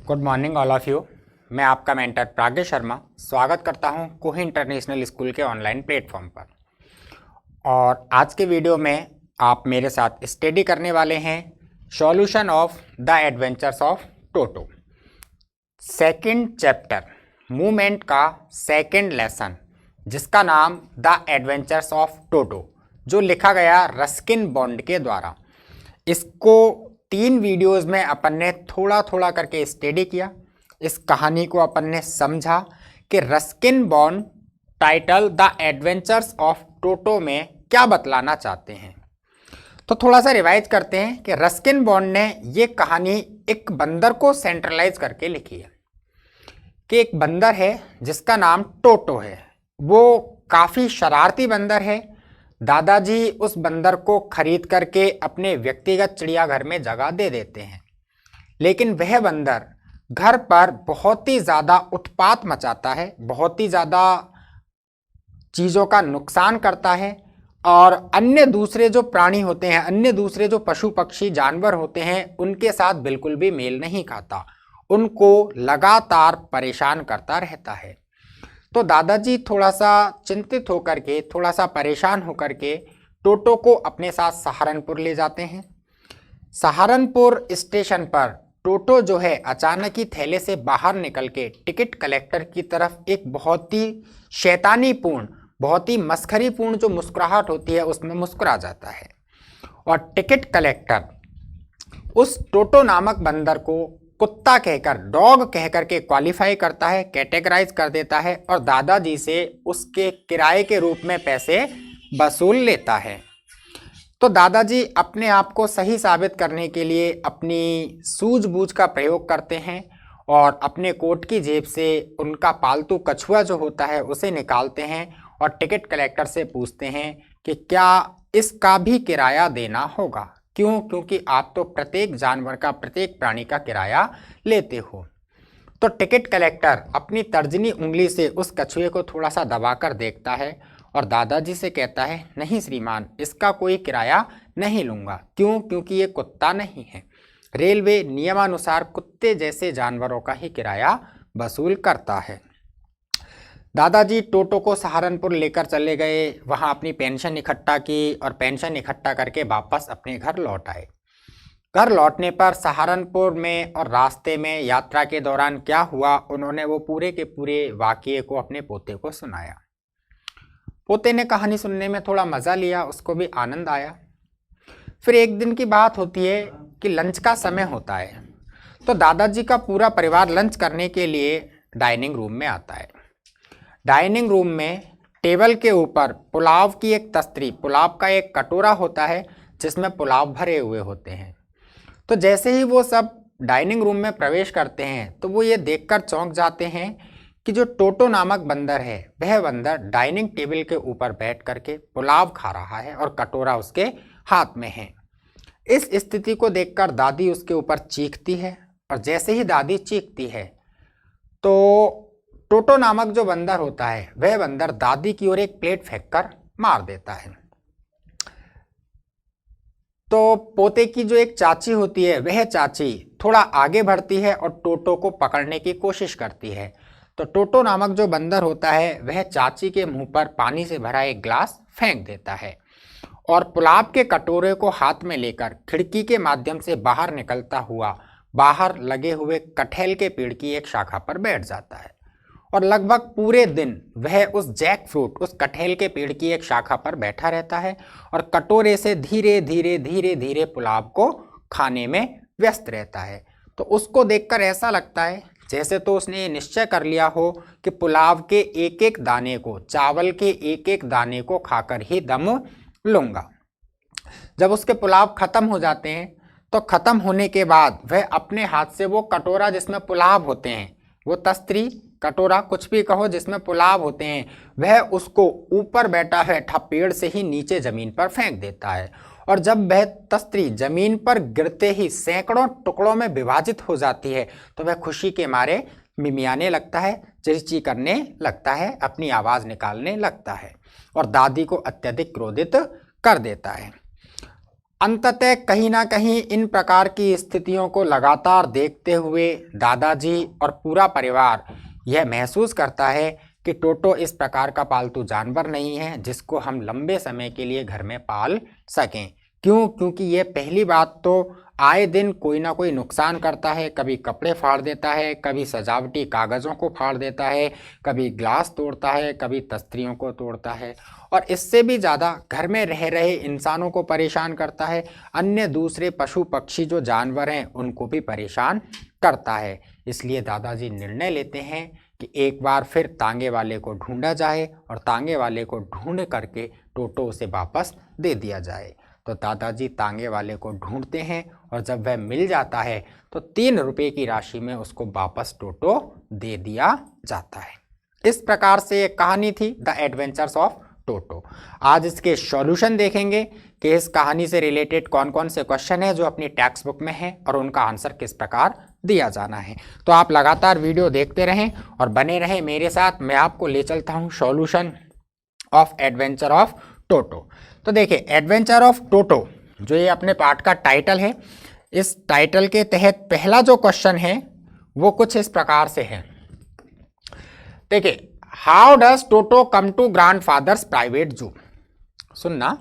Good morning all of you. मैं आपका mentor प्राज्ञ शर्मा स्वागत करता हूं कोही इंटरनेशनल स्कूल के ऑनलाइन प्लेटफॉर्म पर। और आज के वीडियो में आप मेरे साथ स्टडी करने वाले हैं solution of the adventures of Toto, second chapter, movement का सेकंड लेसन, जिसका नाम द एडवेंचर्स ऑफ टोटो, जो लिखा गया रस्किन बॉन्ड के द्वारा। इसको 3 वीडियोस में अपन ने थोड़ा थोड़ा करके स्टडी किया। इस कहानी को अपन ने समझा कि Ruskin bond title the adventures of Toto में क्या बतलाना चाहते हैं। तो थोड़ा सा रिवाइज करते हैं कि रस्किन बॉन्ड ने ये कहानी एक बंदर को सेंट्रलाइज करके लिखी है कि एक बंदर है जिसका नाम टोटो है। वो काफ़ी शरारती बंदर है। दादाजी उस बंदर को खरीद करके अपने व्यक्तिगत चिड़ियाघर में जगह दे देते हैं, लेकिन वह बंदर घर पर बहुत ही ज़्यादा उत्पात मचाता है, बहुत ही ज़्यादा चीज़ों का नुकसान करता है और अन्य दूसरे जो प्राणी होते हैं, अन्य दूसरे जो पशु पक्षी जानवर होते हैं, उनके साथ बिल्कुल भी मेल नहीं खाता, उनको लगातार परेशान करता रहता है। तो दादाजी थोड़ा सा चिंतित होकर के, थोड़ा सा परेशान होकर के टोटो को अपने साथ सहारनपुर ले जाते हैं। सहारनपुर स्टेशन पर टोटो जो है अचानक ही थैले से बाहर निकल के टिकट कलेक्टर की तरफ एक बहुत ही शैतानीपूर्ण, बहुत ही मस्खरीपूर्ण जो मुस्कुराहट होती है उसमें मुस्कुरा जाता है। और टिकट कलेक्टर उस टोटो नामक बंदर को कुत्ता कहकर, डॉग कहकर के क्वालिफाई करता है, कैटेगराइज कर देता है और दादाजी से उसके किराए के रूप में पैसे वसूल लेता है। तो दादाजी अपने आप को सही साबित करने के लिए अपनी सूझबूझ का प्रयोग करते हैं और अपने कोट की जेब से उनका पालतू कछुआ जो होता है उसे निकालते हैं और टिकट कलेक्टर से पूछते हैं कि क्या इसका भी किराया देना होगा। क्यों? क्योंकि आप तो प्रत्येक जानवर का, प्रत्येक प्राणी का किराया लेते हो। तो टिकट कलेक्टर अपनी तर्जनी उंगली से उस कछुए को थोड़ा सा दबाकर देखता है और दादाजी से कहता है, नहीं श्रीमान, इसका कोई किराया नहीं लूँगा। क्यों? क्योंकि ये कुत्ता नहीं है। रेलवे नियमानुसार कुत्ते जैसे जानवरों का ही किराया वसूल करता है। दादाजी टोटो को सहारनपुर लेकर चले गए, वहाँ अपनी पेंशन इकट्ठा की और पेंशन इकट्ठा करके वापस अपने घर लौट आए। घर लौटने पर सहारनपुर में और रास्ते में यात्रा के दौरान क्या हुआ, उन्होंने वो पूरे के पूरे वाक़ये को अपने पोते को सुनाया। पोते ने कहानी सुनने में थोड़ा मज़ा लिया, उसको भी आनंद आया। फिर एक दिन की बात होती है कि लंच का समय होता है। तो दादाजी का पूरा परिवार लंच करने के लिए डाइनिंग रूम में आता है। डाइनिंग रूम में टेबल के ऊपर पुलाव की एक तस्तरी, पुलाव का एक कटोरा होता है जिसमें पुलाव भरे हुए होते हैं। तो जैसे ही वो सब डाइनिंग रूम में प्रवेश करते हैं तो वो ये देखकर चौंक जाते हैं कि जो टोटो नामक बंदर है, वह बंदर डाइनिंग टेबल के ऊपर बैठ करके पुलाव खा रहा है और कटोरा उसके हाथ में है। इस स्थिति को देखकर दादी उसके ऊपर चीखती है और जैसे ही दादी चीखती है तो टोटो नामक जो बंदर होता है वह बंदर दादी की ओर एक प्लेट फेंककर मार देता है। तो पोते की जो एक चाची होती है, वह चाची थोड़ा आगे बढ़ती है और टोटो को पकड़ने की कोशिश करती है। तो टोटो नामक जो बंदर होता है वह चाची के मुंह पर पानी से भरा एक ग्लास फेंक देता है और पुलाव के कटोरे को हाथ में लेकर खिड़की के माध्यम से बाहर निकलता हुआ बाहर लगे हुए कटहल के पेड़ की एक शाखा पर बैठ जाता है और लगभग पूरे दिन वह उस जैक फ्रूट, उस कटहल के पेड़ की एक शाखा पर बैठा रहता है और कटोरे से धीरे धीरे धीरे धीरे पुलाव को खाने में व्यस्त रहता है। तो उसको देखकर ऐसा लगता है जैसे तो उसने ये निश्चय कर लिया हो कि पुलाव के एक एक दाने को, चावल के एक एक दाने को खाकर ही दम लूँगा। जब उसके पुलाव खत्म हो जाते हैं तो खत्म होने के बाद वह अपने हाथ से वो कटोरा जिसमें पुलाव होते हैं, वो तस्तरी, कटोरा, कुछ भी कहो, जिसमें पुलाव होते हैं, वह उसको ऊपर बैठा बैठा पेड़ से ही नीचे जमीन पर फेंक देता है। और जब वह तस्तरी जमीन पर गिरते ही सैकड़ों टुकड़ों में विभाजित हो जाती है तो वह खुशी के मारे मिमियाने लगता है, चिरची करने लगता है, अपनी आवाज़ निकालने लगता है और दादी को अत्यधिक क्रोधित कर देता है। अंततः कहीं ना कहीं इन प्रकार की स्थितियों को लगातार देखते हुए दादाजी और पूरा परिवार यह महसूस करता है कि टोटो इस प्रकार का पालतू जानवर नहीं है जिसको हम लंबे समय के लिए घर में पाल सकें। क्यों? क्योंकि ये पहली बात तो आए दिन कोई ना कोई नुकसान करता है, कभी कपड़े फाड़ देता है, कभी सजावटी कागज़ों को फाड़ देता है, कभी ग्लास तोड़ता है, कभी तस्त्रियों को तोड़ता है, और इससे भी ज़्यादा घर में रह रहे इंसानों को परेशान करता है, अन्य दूसरे पशु पक्षी जो जानवर हैं उनको भी परेशान करता है। इसलिए दादाजी निर्णय लेते हैं कि एक बार फिर तांगे वाले को ढूंढा जाए और तांगे वाले को ढूंढ करके टोटो उसे वापस दे दिया जाए। तो दादाजी तांगे वाले को ढूंढते हैं और जब वह मिल जाता है तो 3 रुपये की राशि में उसको वापस टोटो दे दिया जाता है। इस प्रकार से एक कहानी थी द एडवेंचर्स ऑफ टोटो। आज इसके सॉल्यूशन देखेंगे कि इस कहानी से रिलेटेड कौन कौन से क्वेश्चन है जो अपनी टेक्स्ट बुक में है और उनका आंसर किस प्रकार दिया जाना है। तो आप लगातार वीडियो देखते रहें और बने रहें मेरे साथ। मैं आपको ले चलता हूं solution of adventure of Toto. तो देखिए, एडवेंचर ऑफ टोटो जो ये अपने पार्ट का टाइटल है, इस टाइटल के तहत पहला जो क्वेश्चन है वो कुछ इस प्रकार से है। देखिए, how does Toto come to grandfather's private zoo. सुनना,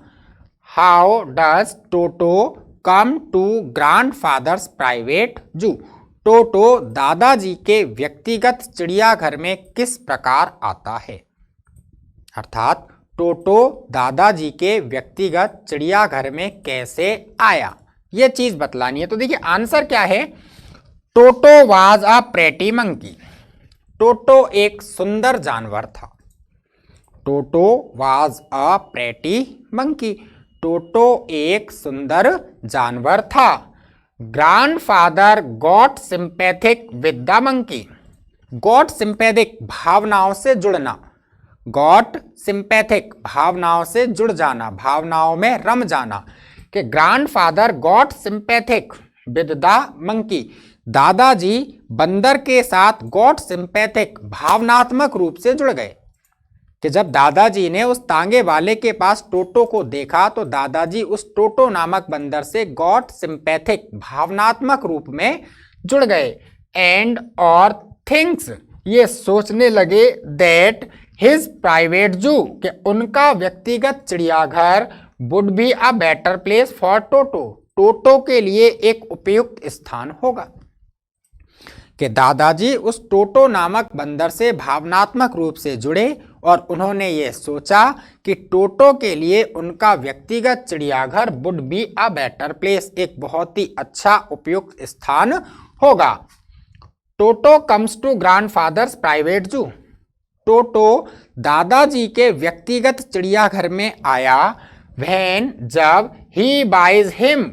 how does Toto come to grandfather's private zoo. Toto दादाजी के व्यक्तिगत चिड़ियाघर में किस प्रकार आता है। अर्थात टोटो दादाजी के व्यक्तिगत चिड़ियाघर में कैसे आया, यह चीज बतलानी है। तो देखिए आंसर क्या है, Toto was a pretty monkey. Toto एक सुंदर जानवर था। Toto was a pretty monkey. Toto एक सुंदर जानवर था। Grandfather got sympathetic with the monkey. Got sympathetic भावनाओं से जुड़ना, गॉट सिंपैथिक भावनाओं से जुड़ जाना, भावनाओं में रम जाना। कि grandfather got sympathetic with the monkey, दादाजी बंदर के साथ गॉट सिंपैथिक भावनात्मक रूप से जुड़ गए। कि जब दादाजी ने उस तांगे वाले के पास टोटो को देखा तो दादाजी उस टोटो नामक बंदर से गॉट सिंपैथिक भावनात्मक रूप में जुड़ गए। एंड और थिंग्स, ये सोचने लगे दैट हिज प्राइवेट जू, कि उनका व्यक्तिगत चिड़ियाघर would be a better place for Toto, Toto के लिए एक उपयुक्त स्थान होगा। कि दादाजी उस टोटो नामक बंदर से भावनात्मक रूप से जुड़े और उन्होंने ये सोचा कि टोटो के लिए उनका व्यक्तिगत चिड़ियाघर would be a better place, एक बहुत ही अच्छा उपयुक्त स्थान होगा। टोटो comes to grandfather's private zoo. Toto दादाजी के व्यक्तिगत चिड़ियाघर में आया व्हेन, जब he buys him,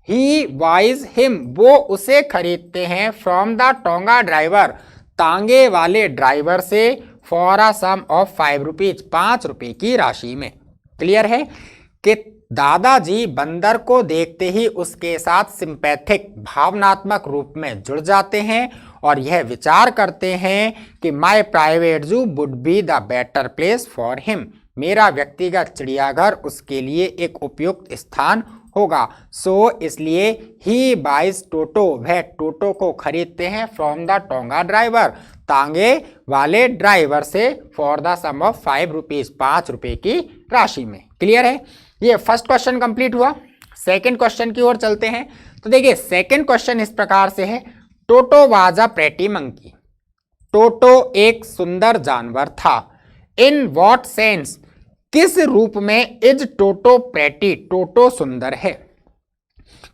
he buys him, वो उसे खरीदते हैं फ्रॉम द टोंगा ड्राइवर, तांगे वाले ड्राइवर से, for a sum of 5 rupees, 5 रुपए की राशि में। क्लियर है कि दादाजी बंदर को देखते ही उसके साथ सिंपैथिक भावनात्मक रूप में जुड़ जाते हैं और यह विचार करते हैं कि माय प्राइवेट जू would be the better place for him, मेरा व्यक्तिगत चिड़ियाघर उसके लिए एक उपयुक्त स्थान होगा। सो इसलिए ही बाइज टोटो, वह टोटो को खरीदते हैं फ्रॉम द टोंगा ड्राइवर, तांगे वाले ड्राइवर से, for the sum of 5 rupees, 5 रुपए की राशि में। क्लियर है, ये फर्स्ट क्वेश्चन कंप्लीट हुआ। सेकंड क्वेश्चन की ओर चलते हैं। तो देखिए सेकंड क्वेश्चन इस प्रकार से है, Toto was a pretty monkey. Toto एक सुंदर जानवर था। इन व्हाट सेंस, किस रूप में इज टोटो प्रेटी, टोटो सुंदर है।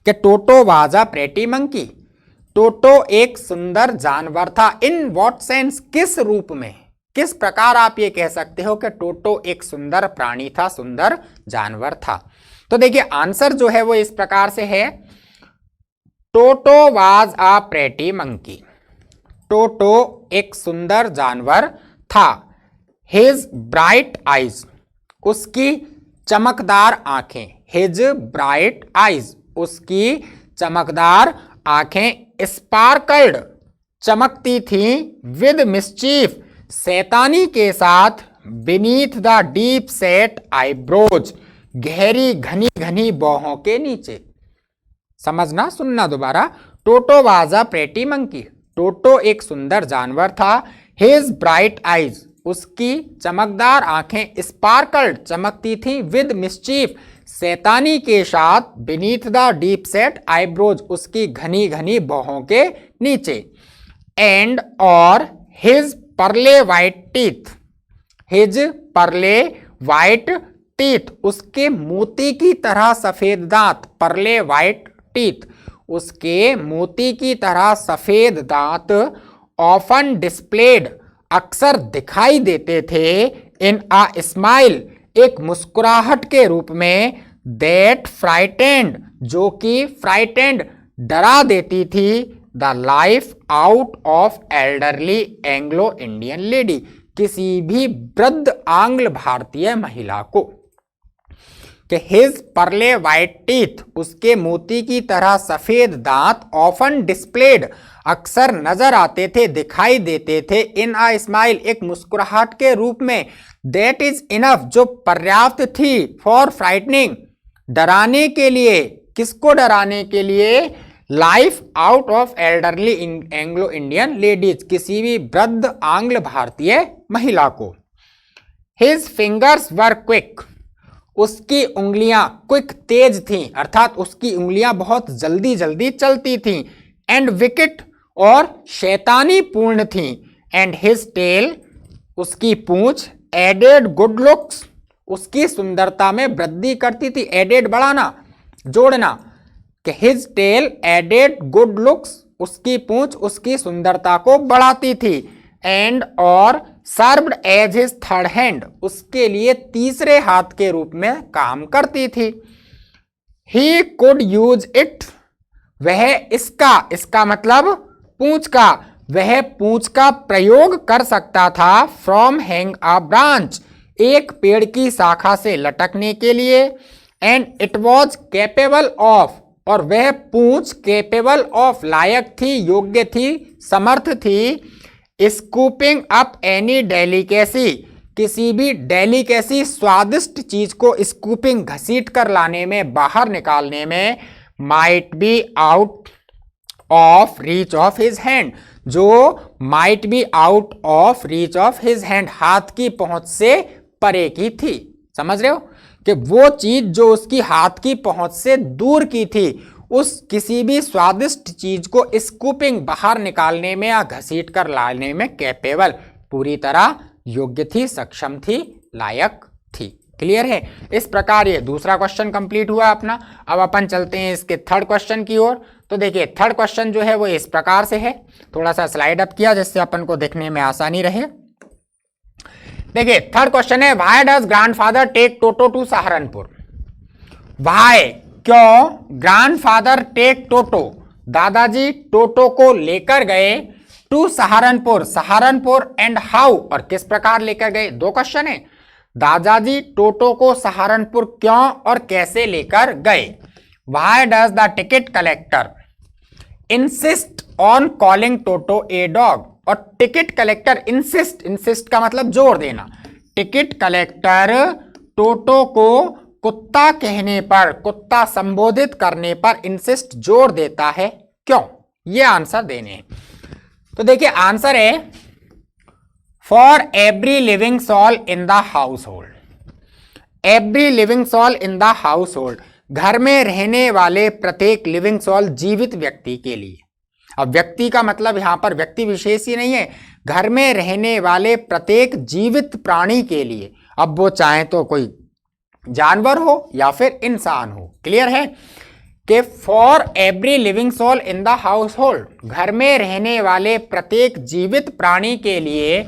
कि Toto was a pretty monkey, Toto एक सुंदर जानवर था। इन व्हाट सेंस, किस रूप में, किस प्रकार आप ये कह सकते हो कि टोटो एक सुंदर प्राणी था, सुंदर जानवर था। तो देखिए आंसर जो है वो इस प्रकार से है, Toto was a pretty monkey. Toto एक सुंदर जानवर था। हिज ब्राइट आइज, उसकी चमकदार आंखें, हिज ब्राइट आइज, उसकी चमकदार आंखें, स्पार्कल्ड, चमकती थीं, विद मिस्चीफ, शैतानी के साथ, beneath the deep set eyebrows, गहरी घनी घनी बौहों के नीचे। समझना, सुनना दोबारा। Toto was a pretty monkey. Toto एक सुंदर जानवर था। हिज ब्राइट आईज, उसकी चमकदार आंखें, स्पार्कल्ड, चमकती थी, विद मिस्चीफ, शैतानी के साथ, beneath the deep set eyebrows, उसकी घनी घनी बौहों के नीचे, एंड और हिज परले वाइट टीथ, हिज परले वाइट टीथ, उसके मोती की तरह सफेद दांत, परले वाइट टीथ, उसके मोती की तरह सफेद दांत, ऑफन डिस्प्लेड, अक्सर दिखाई देते थे, इन आ स्माइल, एक मुस्कुराहट के रूप में, दैट फ्राइटेंड, जो कि फ्राइटेंड, डरा देती थी, the life out of elderly Anglo Indian lady, किसी भी वृद्ध आंग्ल भारतीय महिला को। कि हिज परले वाइट टीथ, उसके मोती की तरह सफेद दांत, ऑफन डिस्प्लेड, अक्सर नजर आते थे, दिखाई देते थे, इन आ स्माइल, एक मुस्कुराहट के रूप में, दैट इज इनफ, जो पर्याप्त थी, फॉर फ्राइटनिंग, डराने के लिए। किसको डराने के लिए? Life out of elderly Anglo Indian ladies, किसी भी वृद्ध आंग्ल भारतीय महिला को। हिज फिंगर्स वर क्विक, उसकी उंगलियां क्विक, तेज थीं, अर्थात उसकी उंगलियां बहुत जल्दी जल्दी चलती थीं, एंड विकेट, और शैतानी पूर्ण थीं, एंड हिज टेल, उसकी पूंछ, एडेड गुड लुक्स, उसकी सुंदरता में वृद्धि करती थी। एडेड बढ़ाना, जोड़ना, कि his tail added good looks, उसकी पूंछ उसकी सुंदरता को बढ़ाती थी, एंड और served as his third hand, उसके लिए तीसरे हाथ के रूप में काम करती थी। ही कुड यूज इट, वह इसका मतलब पूंछ का, वह पूंछ का प्रयोग कर सकता था, फ्रॉम हैंग अ ब्रांच, एक पेड़ की शाखा से लटकने के लिए, and it was capable of, और वह पूंछ कैपेबल ऑफ, लायक थी, योग्य थी, समर्थ थी, स्कूपिंग अप एनी डेलिकेसी, किसी भी डेलिकेसी, स्वादिष्ट चीज को स्कूपिंग, घसीट कर लाने में, बाहर निकालने में, might be out of reach of his hand, जो might be out of reach of his hand, हाथ की पहुंच से परे की थी। समझ रहे हो कि वो चीज जो उसकी हाथ की पहुंच से दूर की थी, उस किसी भी स्वादिष्ट चीज को स्कूपिंग, बाहर निकालने में या घसीट कर लाने में कैपेबल, पूरी तरह योग्य थी, सक्षम थी, लायक थी। क्लियर है? इस प्रकार ये दूसरा क्वेश्चन कंप्लीट हुआ अपना। अब अपन चलते हैं इसके थर्ड क्वेश्चन की ओर। तो देखिए थर्ड क्वेश्चन जो है वो इस प्रकार से है, थोड़ा सा स्लाइड अप किया जिससे अपन को देखने में आसानी रहे। देखिए थर्ड क्वेश्चन है, why does grandfather take Toto to Saharanpur? Why, क्यों, ग्रैंडफादर टेक टोटो, दादाजी टोटो को लेकर गए, to Saharanpur, Saharanpur, and how, और किस प्रकार लेकर गए। दो क्वेश्चन है, दादाजी टोटो को सहारनपुर क्यों और कैसे लेकर गए। Why does the ticket collector insist on calling toto a dog, और टिकट कलेक्टर इंसिस्ट, इंसिस्ट का मतलब जोर देना, टिकट कलेक्टर टोटो को कुत्ता कहने पर, कुत्ता संबोधित करने पर इंसिस्ट, जोर देता है, क्यों? ये आंसर देने हैं। तो देखिए आंसर है, for every living soul in the household, every living soul in the household, घर में रहने वाले प्रत्येक लिविंग सोल, जीवित व्यक्ति के लिए। अब व्यक्ति का मतलब यहां पर व्यक्ति विशेष ही नहीं है, घर में रहने वाले प्रत्येक जीवित प्राणी के लिए, अब वो चाहे तो कोई जानवर हो या फिर इंसान हो। क्लियर है कि for every living soul in the household, घर में रहने वाले प्रत्येक जीवित प्राणी के लिए,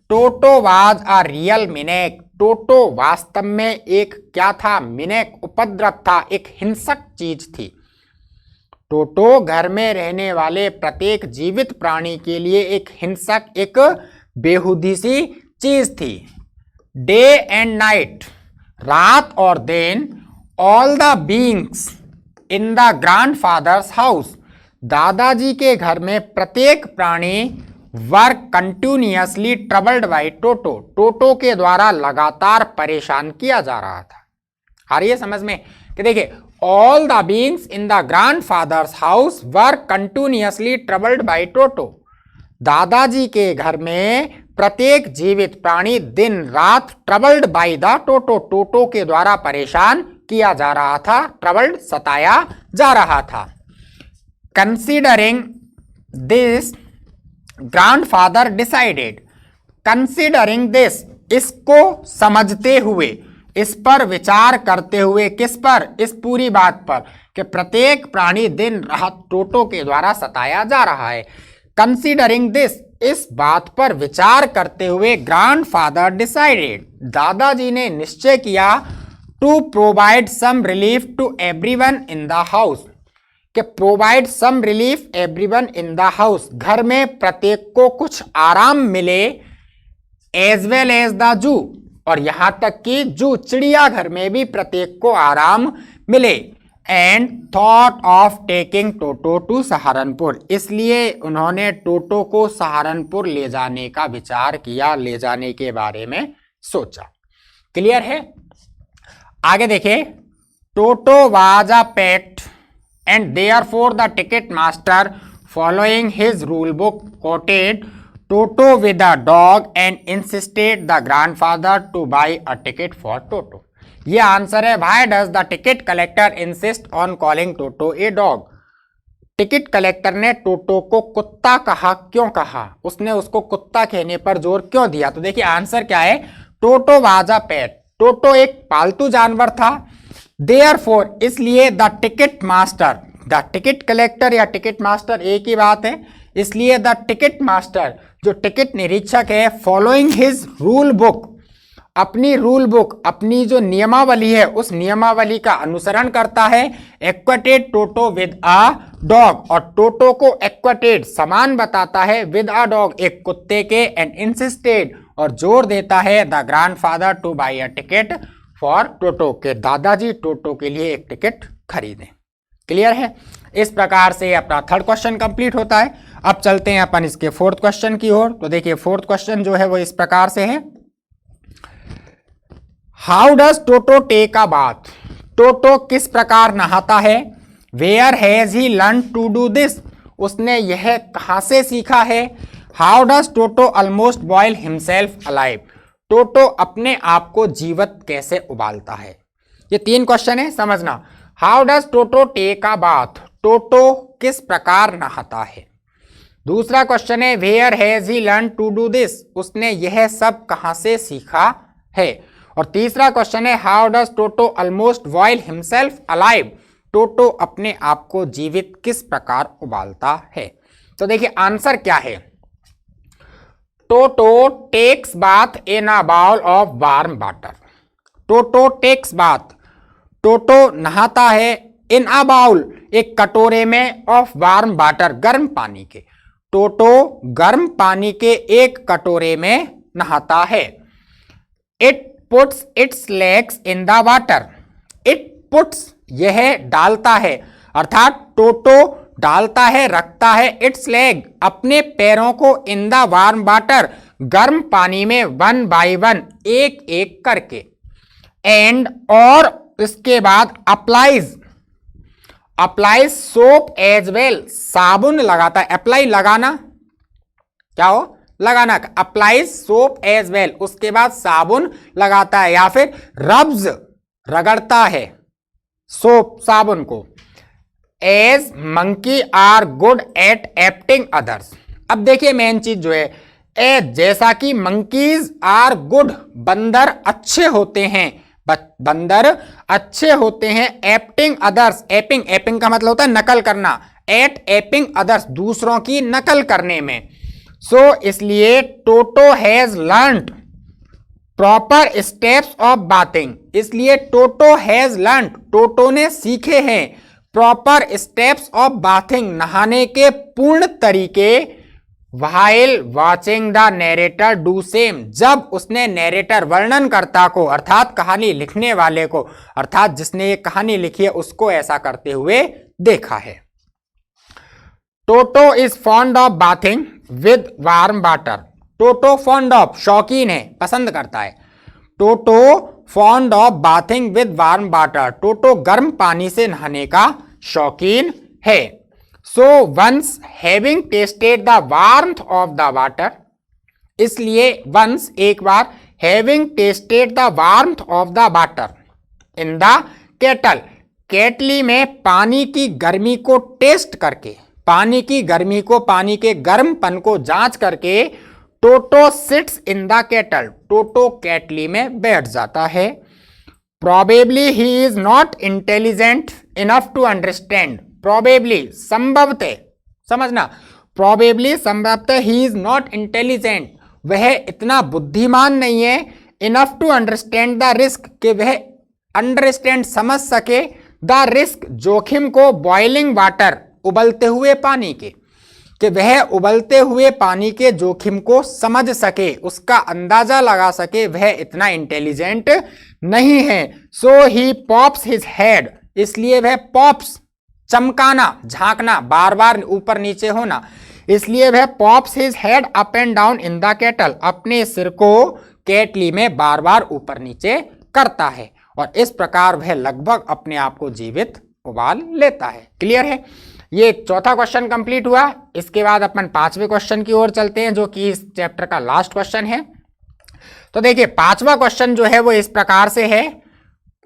टोटो वाज अ रियल मिनेक, टोटो वास्तव में एक क्या था, मिनेक, उपद्रव था, एक हिंसक चीज थी। टोटो घर में रहने वाले प्रत्येक जीवित प्राणी के लिए एक हिंसक, एक बेहुदी सी चीज थी। डे एंड नाइट, रात और दिन, all the beings in the grandfather's house, दादाजी के घर में प्रत्येक प्राणी, वर continuously troubled by toto, Toto के द्वारा लगातार परेशान किया जा रहा था। आ रही है समझ में कि देखिए all the beings in the grandfather's house were continuously troubled by Toto. दादाजी के घर में प्रत्येक जीवित प्राणी दिन रात troubled by the Toto, Toto के द्वारा परेशान किया जा रहा था, ट्रबल्ड सताया जा रहा था। Considering this grandfather decided, considering this, इसको समझते हुए, इस पर विचार करते हुए, किस पर, इस पूरी बात पर कि प्रत्येक प्राणी दिन रात टोटो के द्वारा सताया जा रहा है। कंसीडरिंग दिस, इस बात पर विचार करते हुए ग्रैंडफादर डिसाइडेड, दादाजी ने निश्चय किया to provide some relief to everyone in the house, कि provide some relief everyone in the house, घर में प्रत्येक को कुछ आराम मिले, as well as the zoo, और यहां तक कि जू चिड़ियाघर में भी प्रत्येक को आराम मिले। And thought of taking Toto to Saharanpur, इसलिए उन्होंने टोटो को सहारनपुर ले जाने का विचार किया, ले जाने के बारे में सोचा। क्लियर है? आगे देखिए, टोटो was a pet and therefore the ticket master following his rule book quoted Toto with a dog and insisted the grandfather to buy a ticket for Toto। ये आंसर है। Why does the ticket collector insist on calling Toto a dog? Ticket collector ने टोटो को कुत्ता कहा, क्यों कहा, उसने उसको कुत्ता कहने पर जोर क्यों दिया? तो देखिए आंसर क्या है, टोटो वाज अ पेट, टोटो एक पालतू जानवर था। Therefore, इसलिए the ticket master, the ticket collector या टिकट मास्टर एक ही बात है, इसलिए द टिकट मास्टर जो टिकट निरीक्षक है, फॉलोइंग हिज रूल बुक, अपनी रूल बुक, अपनी जो नियमावली है उस नियमावली का अनुसरण करता है। एक्वाटेड टोटो विद अ डॉग, और टोटो को एक्वाटेड समान बताता है विद अ डॉग, एक कुत्ते के, एंड इंसिस्टेड, और जोर देता है the grandfather two by a ticket for Toto, के दादाजी टोटो के लिए एक टिकट खरीदें। क्लियर है? इस प्रकार से अपना थर्ड क्वेश्चन कंप्लीट होता है। अब चलते हैं अपन इसके फोर्थ क्वेश्चन की ओर। तो देखिए फोर्थ क्वेश्चन जो है वो इस प्रकार से है, how does Toto take a bath, Toto किस प्रकार नहाता है। Where has he learn to do this, उसने यह कहां से सीखा है। How does Toto almost boil himself alive, Toto अपने आप को जीवित कैसे उबालता है। ये तीन क्वेश्चन है, समझना। How does Toto take a bath, Toto किस प्रकार नहाता है। दूसरा क्वेश्चन है, where has he learn to do this, उसने यह सब कहां से सीखा है। और तीसरा क्वेश्चन है, how does Toto almost boil himself alive, Toto अपने आप को जीवित किस प्रकार उबालता है। तो देखिए आंसर क्या है, Toto takes bath in a bowl of warm water, Toto takes bath, Toto नहाता है इन अ बाउल, एक कटोरे में, ऑफ वार्म वाटर, गर्म पानी के, टोटो गर्म पानी के एक कटोरे में नहाता है। It puts it's legs in the water, it puts यह डालता है, अर्थात टोटो डालता है, रखता है, इट्स लेग अपने पैरों को, इन द वार्म वाटर गर्म पानी में, वन बाय वन एक एक करके, एंड और इसके बाद applies, applies soap as well, साबुन लगाता है, अप्लाई लगाना, क्या हो लगाना, अप्लाइज सोप एज वेल, उसके बाद साबुन लगाता है, या फिर रब्स रगड़ता है सोप साबुन को। As monkey are good at aping others, अब देखिए मेन चीज जो है, एज जैसा कि मंकीज आर गुड, बंदर अच्छे होते हैं, बंदर अच्छे होते हैं, एप्टिंग अदर्स, एपिंग, एपिंग का मतलब होता है नकल करना, एट एपिंग अदर्स दूसरों की नकल करने में। सो इसलिए Toto has learned proper steps of bathing, इसलिए टोटो हैज लर्न, टोटो ने सीखे हैं, प्रॉपर स्टेप्स ऑफ बाथिंग, नहाने के पूर्ण तरीके, while watching the narrator do same, जब उसने नैरेटर वर्णनकर्ता को, अर्थात कहानी लिखने वाले को, अर्थात जिसने ये कहानी लिखी है उसको ऐसा करते हुए देखा है। Toto is fond of bathing with warm water, Toto fond of शौकीन है, पसंद करता है, Toto fond of bathing with warm water, Toto गर्म पानी से नहाने का शौकीन है। So once having tested the warmth of the water, इसलिए वंस एक बार, having tested the warmth of the water in the kettle, केटली में पानी की गर्मी को टेस्ट करके, पानी की गर्मी को, पानी के गर्मपन को जांच करके, Toto sits in the kettle, Toto केटली में बैठ जाता है। Probably he is not intelligent enough to understand, probably संभवतः, समझना, प्रोबेबली संभवतः ही इज नॉट इंटेलिजेंट, वह इतना बुद्धिमान नहीं है, enough to understand the risk, कि वह अंडरस्टैंड समझ सके, द रिस्क जोखिम को, बॉइलिंग वाटर उबलते हुए पानी के, कि वह उबलते हुए पानी के जोखिम को समझ सके, उसका अंदाजा लगा सके, वह इतना इंटेलिजेंट नहीं है। सो ही पॉप्स हिज हेड, इसलिए वह पॉप्स, चमकाना, झांकना, बार बार ऊपर नीचे होना, इसलिए वह pops his head up and down in the kettle, अपने सिर को केटली में बार बार ऊपर नीचे करता है, और इस प्रकार वह लगभग अपने आप को जीवित उबाल लेता है। क्लियर है? ये चौथा क्वेश्चन कंप्लीट हुआ। इसके बाद अपन पांचवें क्वेश्चन की ओर चलते हैं, जो कि इस चैप्टर का लास्ट क्वेश्चन है। तो देखिए, पांचवा क्वेश्चन जो है वो इस प्रकार से है,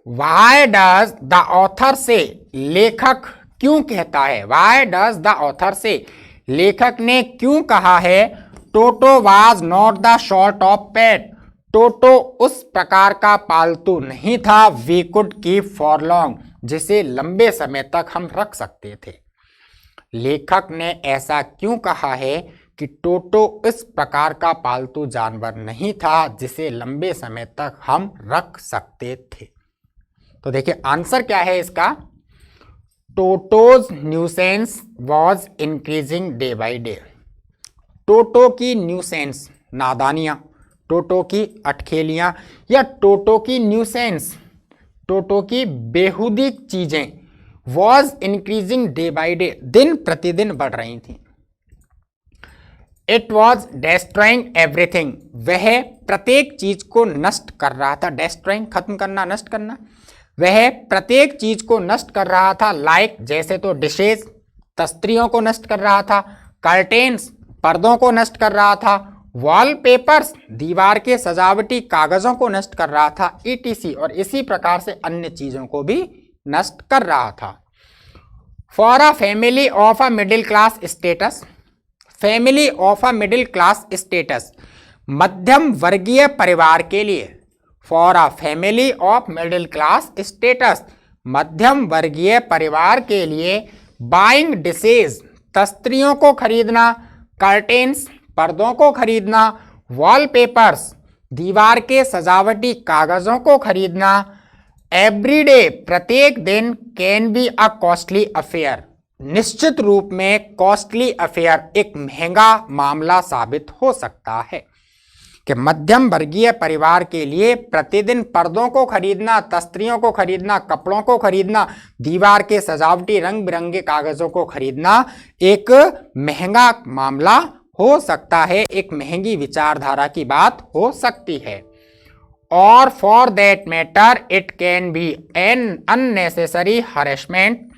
व्हाई डज द ऑथर से, लेखक क्यों कहता है, व्हाई डज द ऑथर से, लेखक ने क्यों कहा है, Toto was not the sort of pet, Toto उस प्रकार का पालतू नहीं था, we could keep for long, जिसे लंबे समय तक हम रख सकते थे। लेखक ने ऐसा क्यों कहा है कि टोटो इस प्रकार का पालतू जानवर नहीं था, जिसे लंबे समय तक हम रख सकते थे। तो देखिए आंसर क्या है इसका, Toto's nuisance was increasing day by day, Toto की न्यूसेंस, नादानियां, टोटो की अटखेलियां, या टोटो की न्यूसेंस, टोटो की बेहुदी चीजें, was increasing day by day, दिन प्रतिदिन बढ़ रही थी। इट वॉज डेस्ट्रॉइंग एवरीथिंग, वह प्रत्येक चीज को नष्ट कर रहा था, डेस्ट्रॉइंग खत्म करना, नष्ट करना, वह प्रत्येक चीज को नष्ट कर रहा था, लाइक जैसे तो डिशेज, तस्त्रियों को नष्ट कर रहा था, कर्टेन्स, पर्दों को नष्ट कर रहा था, वॉलपेपर्स, दीवार के सजावटी कागजों को नष्ट कर रहा था, ईटीसी, और इसी प्रकार से अन्य चीजों को भी नष्ट कर रहा था। For a family of a middle class status, family of a middle class status, मध्यम वर्गीय परिवार के लिए, for a family of middle class status, मध्यम वर्गीय परिवार के लिए, बाइंग डिशेज, तस्त्रियों को खरीदना, कर्टेन्स, पर्दों को खरीदना, वॉलपेपर्स, दीवार के सजावटी कागजों को खरीदना, एवरीडे, प्रत्येक दिन, can be a costly affair, निश्चित रूप में कॉस्टली अफेयर, एक महंगा मामला साबित हो सकता है। कि मध्यम वर्गीय परिवार के लिए प्रतिदिन पर्दों को खरीदना, तस्त्रियों को खरीदना, कपड़ों को खरीदना, दीवार के सजावटी रंग बिरंगे कागजों को खरीदना एक महंगा मामला हो सकता है, एक महंगी विचारधारा की बात हो सकती है। और for that matter it can be an unnecessary harassment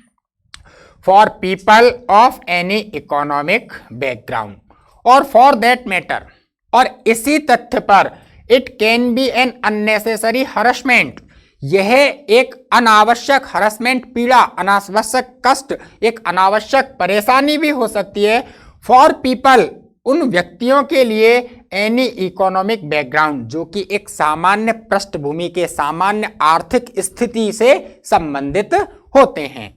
for people of any economic background, और फॉर दैट मैटर, और इसी तथ्य पर, it can be an unnecessary harassment, यह एक अनावश्यक हरेसमेंट, पीड़ा, अनावश्यक कष्ट, एक अनावश्यक परेशानी भी हो सकती है, फॉर पीपल, उन व्यक्तियों के लिए, एनी इकोनॉमिक बैकग्राउंड, जो कि एक सामान्य पृष्ठभूमि के, सामान्य आर्थिक स्थिति से संबंधित होते हैं।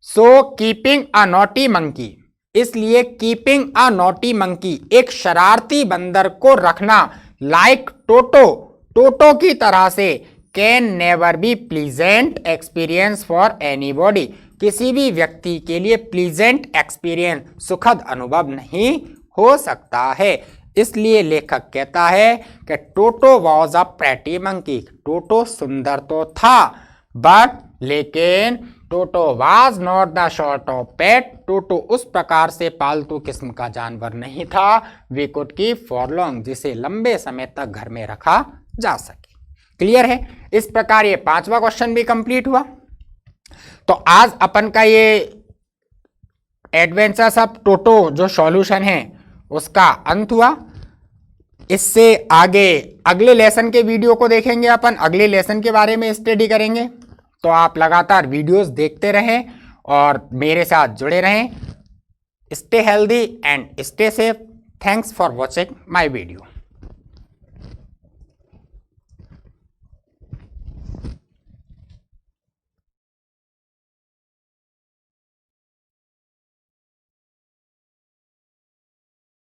So keeping a naughty monkey, इसलिए कीपिंग अ नॉटी मंकी, एक शरारती बंदर को रखना, लाइक टोटो, टोटो की तरह से, can never be pleasant experience for anybody, किसी भी व्यक्ति के लिए प्लीजेंट एक्सपीरियंस, सुखद अनुभव नहीं हो सकता है। इसलिए लेखक कहता है कि Toto was a pretty monkey, Toto सुंदर तो था, बट लेकिन Toto was not the sort of pet, Toto उस प्रकार से पालतू किस्म का जानवर नहीं था, we could keep for long, जिसे लंबे समय तक घर में रखा जा सके। क्लियर है। इस प्रकार ये 5वां क्वेश्चन भी कंप्लीट हुआ। तो आज अपन का ये एडवेंचर्स ऑफ टोटो जो सॉल्यूशन है उसका अंत हुआ। इससे आगे अगले लेसन के वीडियो को देखेंगे अपन, अगले लेसन के बारे में स्टडी करेंगे। तो आप लगातार वीडियोस देखते रहें और मेरे साथ जुड़े रहें। Stay healthy and stay safe. Thanks for watching my video.